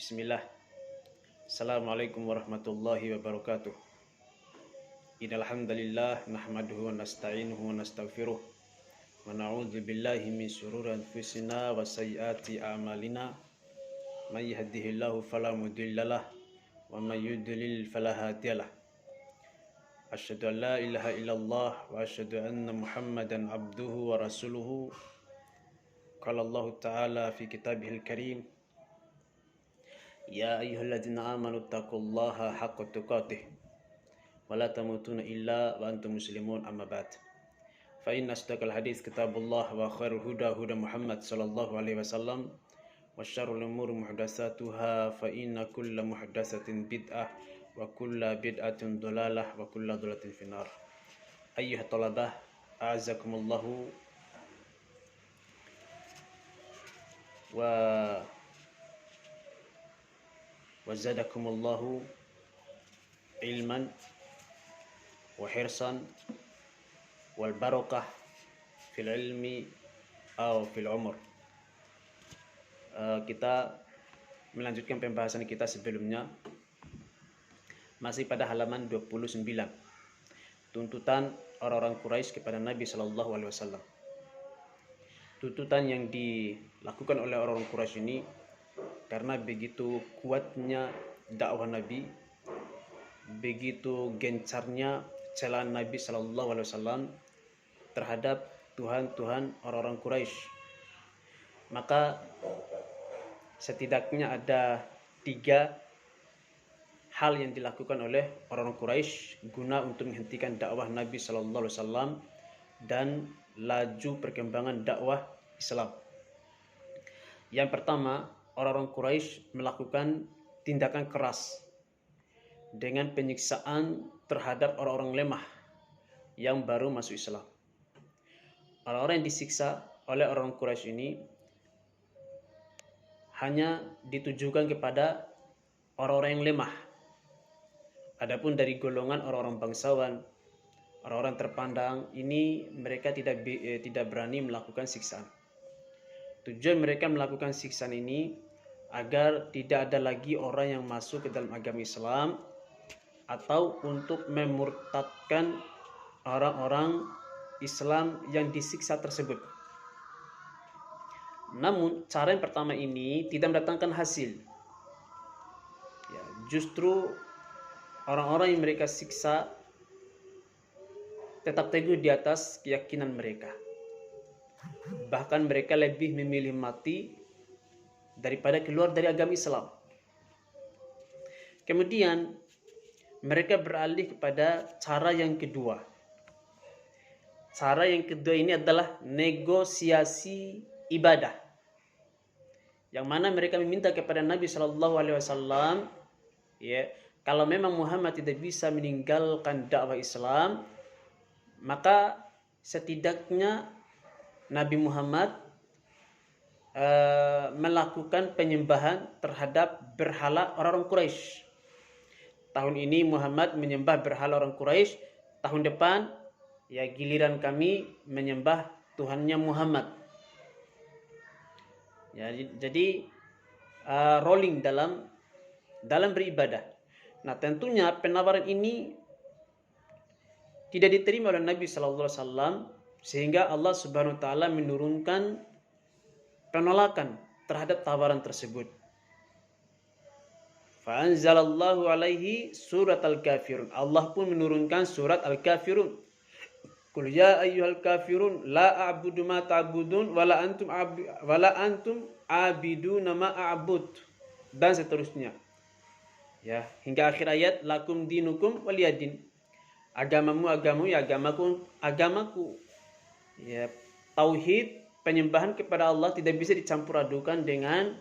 Bismillah. Assalamualaikum warahmatullahi wabarakatuh. Innal hamdalillah nahmaduhu wa nasta'inuhu wa nastaghfiruh wa na'udzu billahi min shururi anfusina wa sayyiati a'malina. May yahdihillahu fala mudhillalah wa may yudlil fala hadiyalah. Asyhadu an la ilaha illallah wa asyhadu anna Muhammadan abduhu wa rasuluhu. Qala Allah Ta'ala fi kitabihil karim. Ya ayyuhalladzina amanu taqullaha haqqa tuqatih wa la tamutunna illa wa antum muslimun, amma ba'd. Fa inna asdaqal hadits kitabullah wa khairul huda huda Muhammad sallallahu alaihi wasallam wa syarrul umuri muhdatsatuha fa inna kulla muhdatsatin bid'ah wa kulla bid'atin dhalalah wa kulla dhalalatin finnar. Ayyuhat talabah, a'azakumullahu wa zadakumullahu ilman wa hirsan wal barakah fil ilmi atau fil umur. Kita melanjutkan pembahasan kita sebelumnya, masih pada halaman 29, tuntutan orang-orang Quraisy kepada Nabi Shallallahu Alaihi Wasallam. Tuntutan yang dilakukan oleh orang-orang Quraisy ini karena begitu kuatnya dakwah Nabi, begitu gencarnya celaan Nabi Shallallahu Alaihi Wasallam terhadap Tuhan orang-orang Quraisy. Maka setidaknya ada 3 hal yang dilakukan oleh orang-orang Quraisy guna untuk menghentikan dakwah Nabi Shallallahu Alaihi Wasallam dan laju perkembangan dakwah Islam. Yang pertama, orang-orang Quraisy melakukan tindakan keras dengan penyiksaan terhadap orang-orang lemah yang baru masuk Islam. Orang-orang yang disiksa oleh orang Quraisy ini hanya ditujukan kepada orang-orang yang lemah. Adapun dari golongan orang-orang bangsawan, orang-orang terpandang ini, mereka tidak berani melakukan siksaan. Tujuan mereka melakukan siksaan ini agar tidak ada lagi orang yang masuk ke dalam agama Islam atau untuk memurtadkan orang-orang Islam yang disiksa tersebut. Namun cara yang pertama ini tidak mendatangkan hasil. Ya, justru orang-orang yang mereka siksa tetap teguh di atas keyakinan mereka. Bahkan mereka lebih memilih mati daripada keluar dari agama Islam. Kemudian mereka beralih kepada cara yang kedua. Cara yang kedua ini adalah negosiasi ibadah, yang mana mereka meminta kepada Nabi Shallallahu Alaihi Wasallam, ya, kalau memang Muhammad tidak bisa meninggalkan dakwah Islam, maka setidaknya Nabi Muhammad melakukan penyembahan terhadap berhala orang-orang Quraisy. Tahun ini Muhammad menyembah berhala orang Quraisy, tahun depan ya giliran kami menyembah Tuhannya Muhammad. Ya, jadi rolling dalam beribadah. Nah, tentunya penawaran ini tidak diterima oleh Nabi Sallallahu Alaihi Wasallam, sehingga Allah Subhanahu Wa Taala menurunkan penolakan terhadap tawaran tersebut. Fa'anzalallahu alaihi surat al-kafirun. Allah pun menurunkan surat al-kafirun. Qul ya ayyuhal kafirun la a'budu ma ta'budun wala antum abiduna ma a'bud, dan seterusnya. Ya, hingga akhir ayat, lakum dinukum waliyadin. Agamamu agamamu, ya agamaku. Ya, tauhid, penyembahan kepada Allah tidak bisa dicampur adukan dengan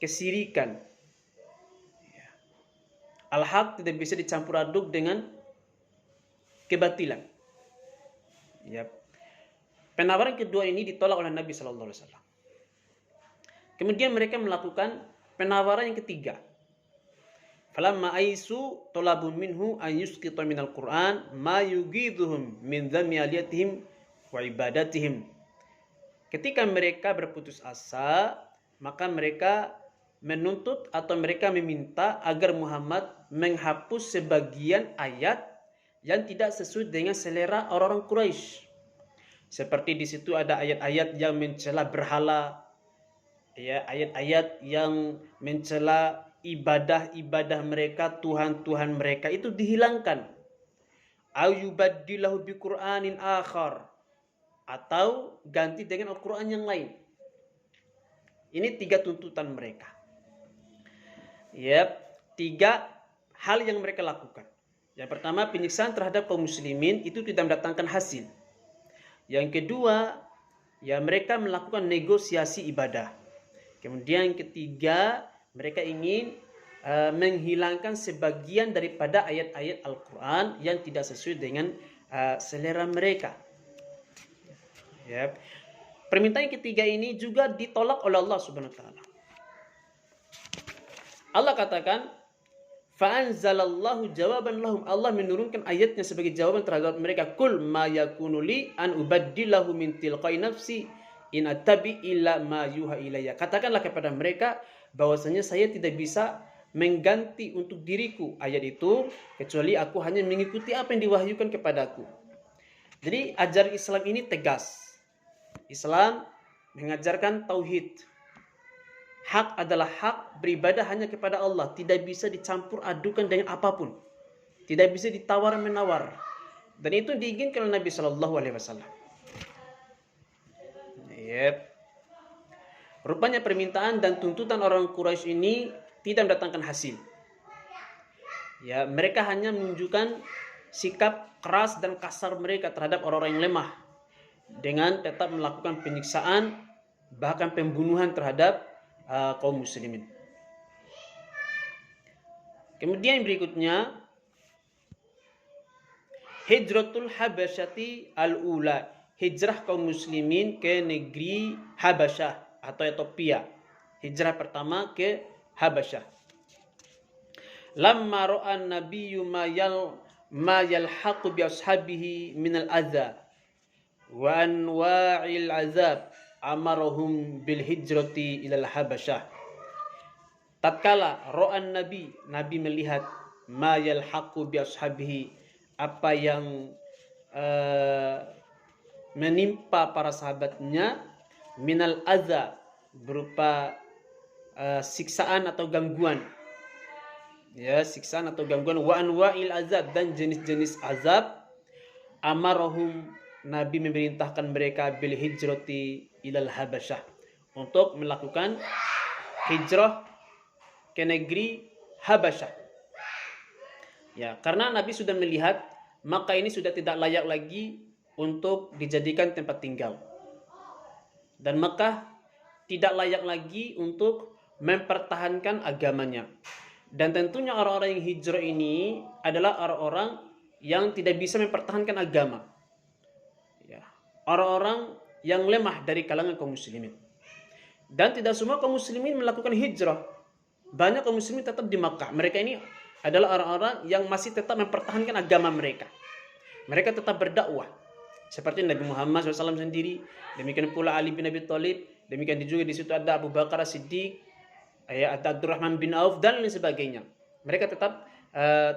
kesirikan. Ya. Al-haq tidak bisa dicampur aduk dengan kebatilan. Ya. Penawaran kedua ini ditolak oleh Nabi Sallallahu Alaihi Wasallam. Kemudian mereka melakukan penawaran yang ketiga. Falamma aisu talabu minhu an yusqita minal Qur'an ma yughidhuhum min dhammi aliyatihim wa ibadatihim. Ketika mereka berputus asa, maka mereka menuntut atau mereka meminta agar Muhammad menghapus sebagian ayat yang tidak sesuai dengan selera orang-orang Quraisy. Seperti di situ ada ayat-ayat yang mencela berhala, ya, ayat-ayat yang mencela ibadah-ibadah mereka, Tuhan-Tuhan mereka itu dihilangkan. Ayubaddilahu biqur'anin akhar, atau ganti dengan Al-Quran yang lain. Ini 3 tuntutan mereka. Ya, 3 hal yang mereka lakukan. Yang pertama, penyiksaan terhadap kaum muslimin itu tidak mendatangkan hasil. Yang kedua, ya mereka melakukan negosiasi ibadah. Kemudian yang ketiga, mereka ingin menghilangkan sebagian daripada ayat-ayat Al-Quran yang tidak sesuai dengan selera mereka. Ya. Permintaan yang ketiga ini juga ditolak oleh Allah Subhanahu wa taala. Allah katakan, fa'anzalallahu jawaban lahum. Allah menurunkan ayatnya sebagai jawaban terhadap mereka. Kul ma yakunu li an ubaddilahu min tilqai nafsi in attabi illa ma yuha ilayya. Katakanlah kepada mereka bahwasanya saya tidak bisa mengganti untuk diriku ayat itu kecuali aku hanya mengikuti apa yang diwahyukan kepadaku. Jadi ajaran Islam ini tegas. Islam mengajarkan tauhid. Hak adalah hak, beribadah hanya kepada Allah, tidak bisa dicampur adukan dengan apapun, tidak bisa ditawar-menawar, dan itu diinginkan oleh Nabi Shallallahu Alaihi Wasallam. Yep. Rupanya permintaan dan tuntutan orang Quraisy ini tidak mendatangkan hasil. Ya, mereka hanya menunjukkan sikap keras dan kasar mereka terhadap orang-orang yang lemah dengan tetap melakukan penyiksaan, bahkan pembunuhan terhadap kaum muslimin. Kemudian berikutnya, hijratul habasyati al-ula, hijrah kaum muslimin ke negeri Habasyah atau Ethiopia. Hijrah pertama ke Habasyah. Lamma ra'an nabiyyu ma yalhaqu bi ashabihi min al-adza wa anwa'il azab amarahum bil hijrati ilal Habasyah. Tatkala ro'an Nabi melihat ma yalhaqu bi ashabihi, apa yang menimpa para sahabatnya, minal adza, berupa siksaan atau gangguan. Ya, siksaan atau gangguan, wa anwa'il azab, dan jenis-jenis azab, amarahum, Nabi memerintahkan mereka bil hijrati ilal Habasyah, untuk melakukan hijrah ke negeri Habasyah. Ya, karena Nabi sudah melihat Makkah ini sudah tidak layak lagi untuk dijadikan tempat tinggal. Dan Makkah tidak layak lagi untuk mempertahankan agamanya. Dan tentunya orang-orang yang hijrah ini adalah orang-orang yang tidak bisa mempertahankan agama. Ya, orang-orang yang lemah dari kalangan kaum muslimin. Dan tidak semua kaum muslimin melakukan hijrah. Banyak kaum muslimin tetap di Makkah. Mereka ini adalah orang-orang yang masih tetap mempertahankan agama mereka. Mereka tetap berdakwah. Seperti Nabi Muhammad SAW sendiri. Demikian pula Ali bin Abi Thalib. Demikian juga di situ ada Abu Bakar As-Siddiq, ada Abdurrahman bin Auf, dan lain sebagainya. Mereka tetap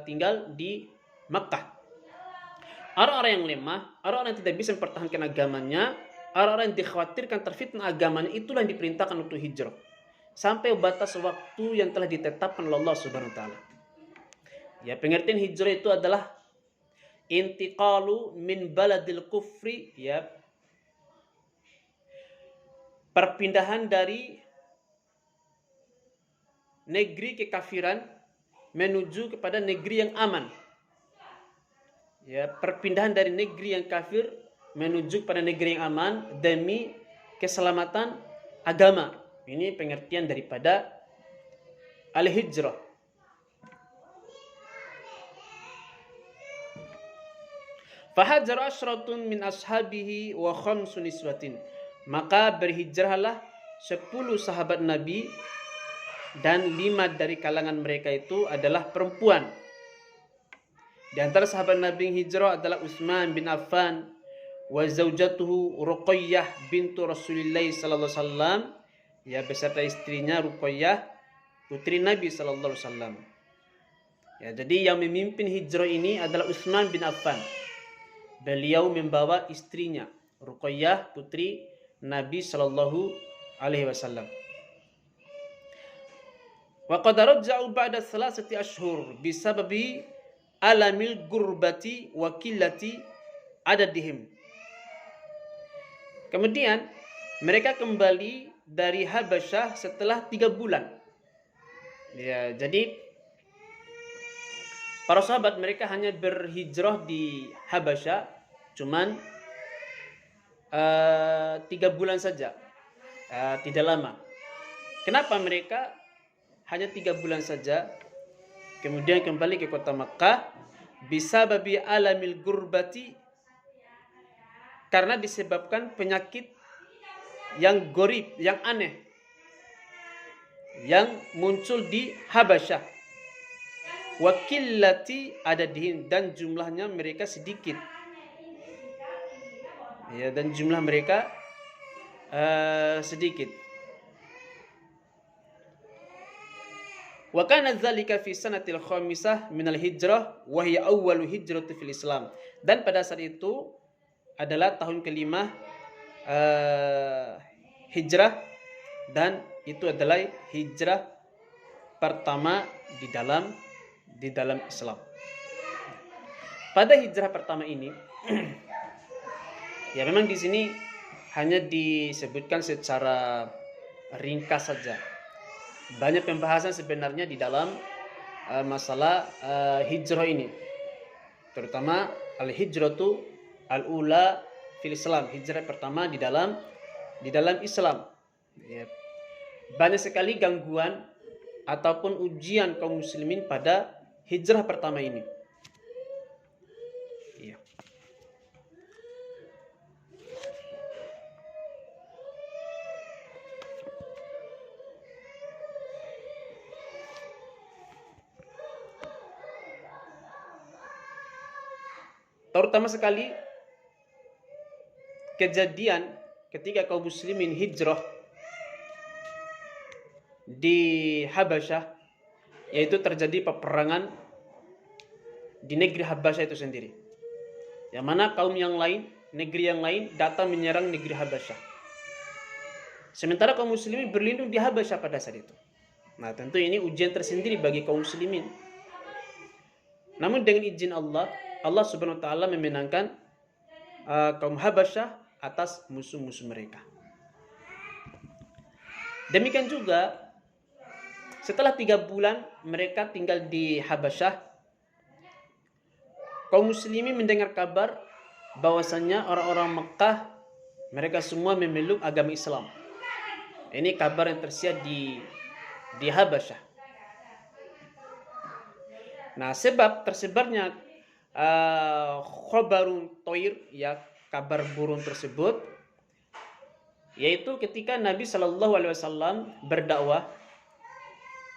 tinggal di Makkah. Orang-orang yang lemah, orang-orang yang tidak bisa mempertahankan agamanya, orang-orang yang dikhawatirkan terfitnah agamanya, itulah yang diperintahkan untuk hijrah sampai batas waktu yang telah ditetapkan oleh Allah Subhanahu wa taala. Ya, pengertian hijrah itu adalah intiqalu min baladil kufri, ya, perpindahan dari negeri kekafiran menuju kepada negeri yang aman. Ya, perpindahan dari negeri yang kafir menuju kepada negeri yang aman demi keselamatan agama. Ini pengertian daripada al-hijrah. Fahajar asyratun min ashabihi wa khamsun niswatin. Maka berhijrahlah 10 sahabat Nabi, dan 5 dari kalangan mereka itu adalah perempuan. Di antara sahabat Nabi yang hijrah adalah Utsman bin Affan wa zaujatuhu Ruqayyah bintu Rasulillah sallallahu alaihi wasallam, ya, beserta istrinya Ruqayyah putri Nabi sallallahu alaihi wasallam. Ya, jadi yang memimpin hijrah ini adalah Utsman bin Affan. Beliau membawa istrinya Ruqayyah putri Nabi sallallahu alaihi wasallam. Wa qad raja'u ba'da thalathati ashhur bisababi alamil gurbati wa qillati adadihim. Kemudian mereka kembali dari Habasyah setelah 3 bulan. Ya, jadi para sahabat mereka hanya berhijrah di Habasyah cuman 3 bulan saja, tidak lama. Kenapa mereka hanya 3 bulan saja kemudian kembali ke kota Makkah? Bisababi alamil gurbati, karena disebabkan penyakit yang gorib, yang aneh, yang muncul di Habasyah. Wa qillati adadihim, dan jumlahnya mereka sedikit. Ya, dan jumlah mereka sedikit. Wa kana dzalika fi sanatil khamisah minal hijrah wa hiya awwalu hijrati fil Islam. Dan pada saat itu adalah tahun kelima hijrah, dan itu adalah hijrah pertama di dalam Islam. Pada hijrah pertama ini ya, memang di sini hanya disebutkan secara ringkas saja. Banyak pembahasan sebenarnya di dalam masalah hijrah ini, terutama al-hijratu al-ula fil Islam, hijrah pertama di dalam Islam. Ya. Banyak sekali gangguan ataupun ujian kaum muslimin pada hijrah pertama ini. Ya. Terutama sekali kejadian ketika kaum muslimin hijrah di Habasyah, yaitu terjadi peperangan di negeri Habasyah itu sendiri. Yang mana kaum yang lain, negeri yang lain datang menyerang negeri Habasyah. Sementara kaum muslimin berlindung di Habasyah pada saat itu. Nah, tentu ini ujian tersendiri bagi kaum muslimin. Namun dengan izin Allah, Allah Subhanahu wa taala memenangkan kaum Habasyah atas musuh-musuh mereka. Demikian juga setelah 3 bulan mereka tinggal di Habasyah, kaum muslimin mendengar kabar bahwasanya orang-orang Mekah mereka semua memeluk agama Islam. Ini kabar yang tersiar di Habasyah. Nah, sebab tersebarnya khobarun toir, ya, kabar burung tersebut, yaitu ketika Nabi Shallallahu Alaihi Wasallam berdakwah,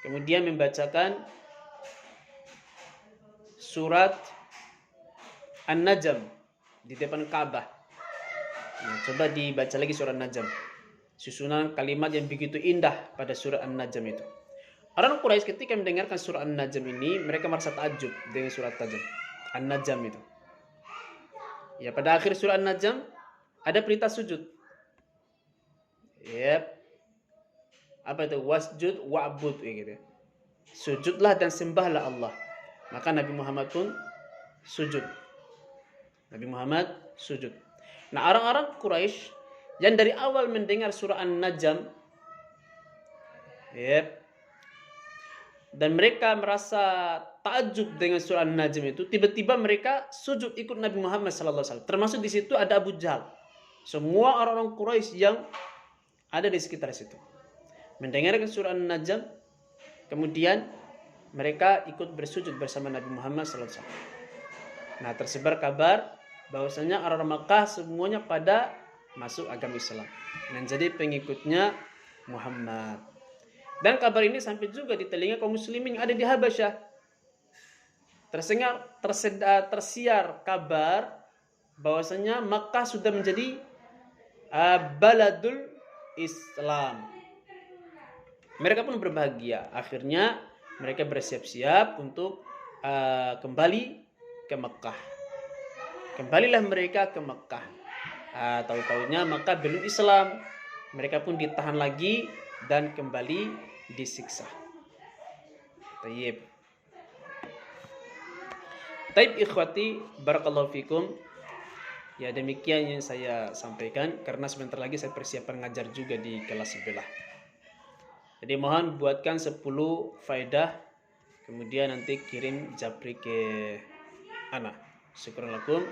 kemudian membacakan surat An-Najm di depan Ka'bah. Nah, coba dibaca lagi surat An-Najm. Susunan kalimat yang begitu indah pada surat An-Najm itu. Orang Quraisy ketika mendengarkan surat An-Najm ini, mereka merasa takjub dengan surat An-Najm itu. Ya, pada akhir surat An-Najm ada perintah sujud. Yep. Apa itu? Wasjud wa'bud, gitu. Sujudlah dan sembahlah Allah. Maka Nabi Muhammad pun sujud. Nah, orang-orang Quraisy yang dari awal mendengar surah An-Najm, dan mereka merasa takjub dengan surah An-Najm itu, tiba-tiba mereka sujud ikut Nabi Muhammad SAW. Termasuk di situ ada Abu Jahal. Semua orang-orang Quraisy yang ada di sekitar situ mendengarkan surah An-Najm, kemudian mereka ikut bersujud bersama Nabi Muhammad SAW. Nah, tersebar kabar bahwasanya orang-orang Makkah semuanya pada masuk agama Islam dan jadi pengikutnya Muhammad. Dan kabar ini sampai juga di telinga kaum muslimin yang ada di Habasyah. Tersiar kabar bahwasanya Makkah sudah menjadi baladul Islam. Mereka pun berbahagia. Akhirnya mereka bersiap-siap untuk kembali ke Mekah. Kembalilah mereka ke Mekah. Tahu-tahunya Mekah belum Islam. Mereka pun ditahan lagi dan kembali disiksa. Tayyib. Taib ikhwati, barakallahu fikum. Ya, demikian yang saya sampaikan, karena sebentar lagi saya persiapan ngajar juga di kelas sebelah. Jadi mohon buatkan 10 faedah, kemudian nanti kirim japri ke ana. Syukran lakum.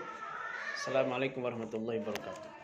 Assalamualaikum warahmatullahi wabarakatuh.